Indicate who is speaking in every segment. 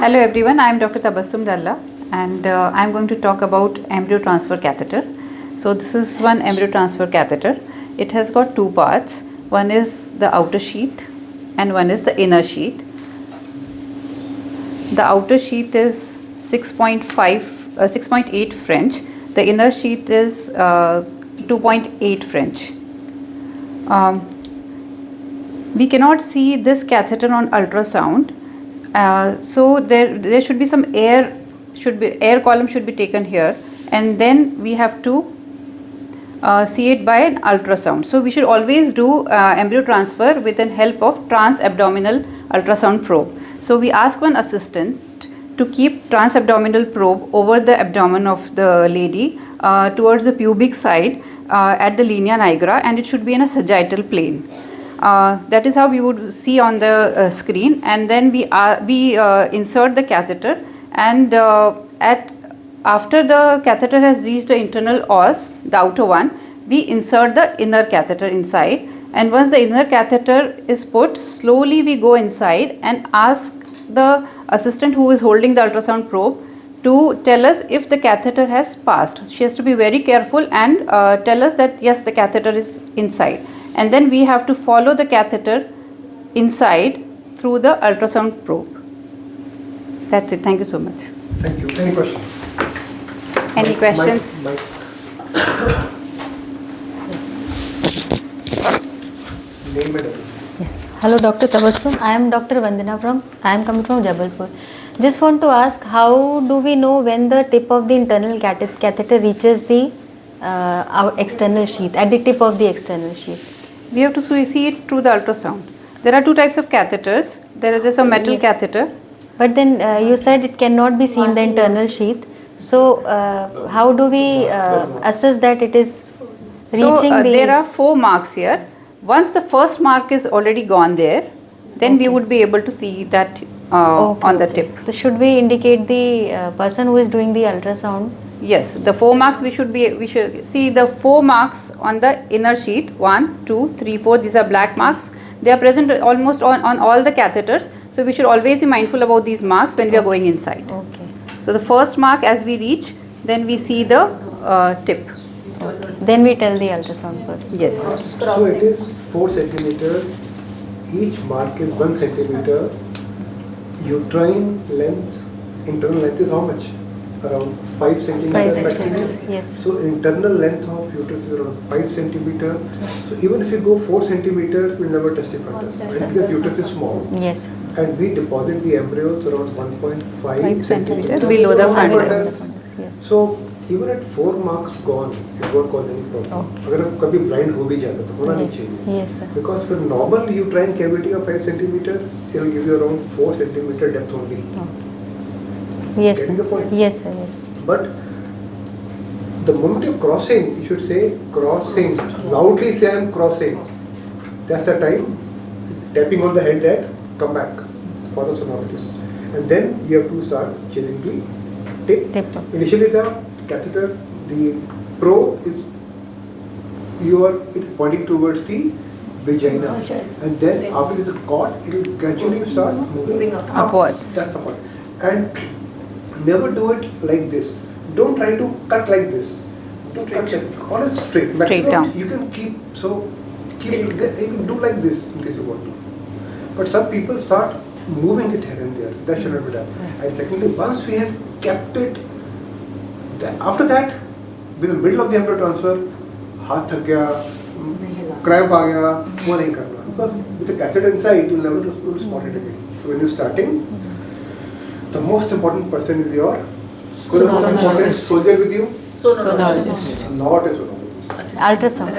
Speaker 1: Hello everyone, I am Dr. Tabassum Dalla and I am going to talk about embryo transfer catheter. So this is one embryo transfer catheter. It has got two parts. One is the outer sheath and one is the inner sheath. The outer sheath is 6.8 French. The inner sheath is 2.8 French. We cannot see this catheter on ultrasound. So there should be some air column should be taken here, and then we have to see it by an ultrasound. So we should always do embryo transfer with the help of transabdominal ultrasound probe. So we ask one assistant to keep transabdominal probe over the abdomen of the lady towards the pubic side at the linea nigra, and it should be in a sagittal plane. That is how we would see on the screen, and then we insert the catheter, and after the catheter has reached the internal os, the outer one, we insert the inner catheter inside, and once the inner catheter is put, slowly we go inside and ask the assistant who is holding the ultrasound probe to tell us if the catheter has passed. She has to be very careful and tell us that yes, the catheter is inside. And then we have to follow the catheter inside through the ultrasound probe. That's it. Thank you so much.
Speaker 2: Thank you. Any questions?
Speaker 1: Any questions?
Speaker 2: Name and address.
Speaker 3: Hello, Dr. Tabassum. I am Dr. Vandana I am coming from Jabalpur. Just want to ask, how do we know when the tip of the internal catheter reaches the our external sheath, at the tip of the external sheath?
Speaker 1: We have to see it through the ultrasound. There are two types of catheters. There is a metal catheter.
Speaker 3: But then you said it cannot be seen the internal sheath. So how do we assess that it is reaching the...
Speaker 1: There are 4 marks here. Once the first mark is already gone there, then we would be able to see that on the tip.
Speaker 3: So should we indicate the person who is doing the ultrasound?
Speaker 1: Yes, the 4 marks we should see the 4 marks on the inner sheath. 1, 2, 3, 4. These are black marks. They are present almost on all the catheters. So we should always be mindful about these marks when we are going inside.
Speaker 3: Okay.
Speaker 1: So the first mark as we reach, then we see the tip.
Speaker 3: Then we tell the ultrasound person.
Speaker 1: Yes.
Speaker 2: So it is 4 centimeter. Each mark is 1 centimeter. Uterine length, internal length is how much? Around 5 centimeters.
Speaker 3: 5 centimeters. Yes.
Speaker 2: So internal length of uterus is around 5 centimeter. So even if you go 4 centimeters, we'll never testify this. Because uterus is small.
Speaker 3: Yes.
Speaker 2: And we deposit the embryos around 1.5 centimeters
Speaker 1: below the
Speaker 3: fundus. Yes.
Speaker 2: So even at 4 marks gone, it won't cause any problem. अगर आप कभी blind हो भी जाता तो होना नहीं चाहिए.
Speaker 3: Yes, sir.
Speaker 2: Because for normal uterine cavity of 5 centimeter, it will give you around 4 centimeter depth only.
Speaker 3: Yes,
Speaker 2: Getting
Speaker 3: sir.
Speaker 2: the point?
Speaker 3: Yes, sir. Yes.
Speaker 2: But the moment you're crossing, you should say crossing. Loudly say I'm crossing. That's the time. Tapping on the head that come back for the sonorist. And then you have to start changing the tip. Initially the catheter, the probe is pointing towards the vagina, and then after the cord, it will gradually start moving upwards. That's the point. And never do it like this. Don't try to cut like this. Don't cut or straight.
Speaker 1: Straight down.
Speaker 2: You can keep you can do like this in case you want to. But some people start moving it here and there. That should not be done. And secondly, once we have kept it, after that, in the middle of the embryo transfer, हाथ थक गया, cramp आ गया, वो नहीं करना. But with the catheter inside, you'll never spot it again. So when you're starting, the most important person is your soldier with you.
Speaker 3: Sonorist.
Speaker 2: Not a sonorist.
Speaker 3: Ultrasound.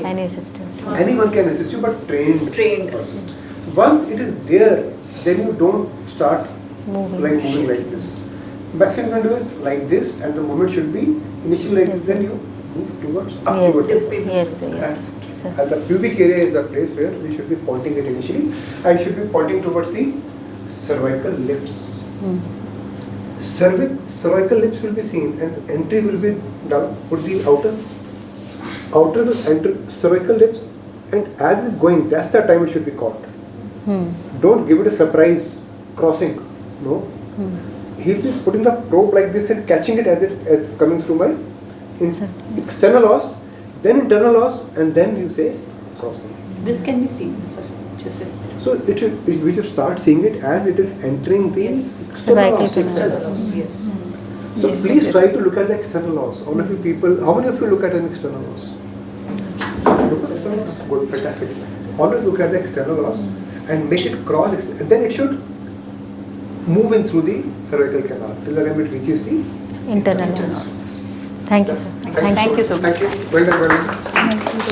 Speaker 2: Any
Speaker 3: assistant.
Speaker 2: Anyone can assist you, but trained
Speaker 4: assistant.
Speaker 2: Once it is there, then you don't start moving like this. Maximum you can do it like this, and the movement should be initially like this, then you move towards up towards it.
Speaker 3: Yes.
Speaker 2: And the pubic area is the place where we should be pointing it initially, and should be pointing towards the cervical lips. Cervical lips will be seen, and entry will be done. Put the outer will enter cervical lips, and as it is going, that's the time it should be caught. Don't give it a surprise crossing. No. He'll be putting the probe like this and catching it as it's coming through my external os, then internal os, and then you say crossing.
Speaker 4: This can be seen, sir. Just
Speaker 2: So we should start seeing it as it is entering the external os.
Speaker 4: external os, yes.
Speaker 2: So
Speaker 1: Yes,
Speaker 2: please
Speaker 1: yes.
Speaker 2: try to look at the external os. All of you people, how many of you look at an external os? Good, fantastic. Always look at the external os and make it cross, and then it should move in through the cervical canal till the time it reaches the
Speaker 3: Internal os. Thank you, sir.
Speaker 2: Thank you so much. Thank you. Well done, well done.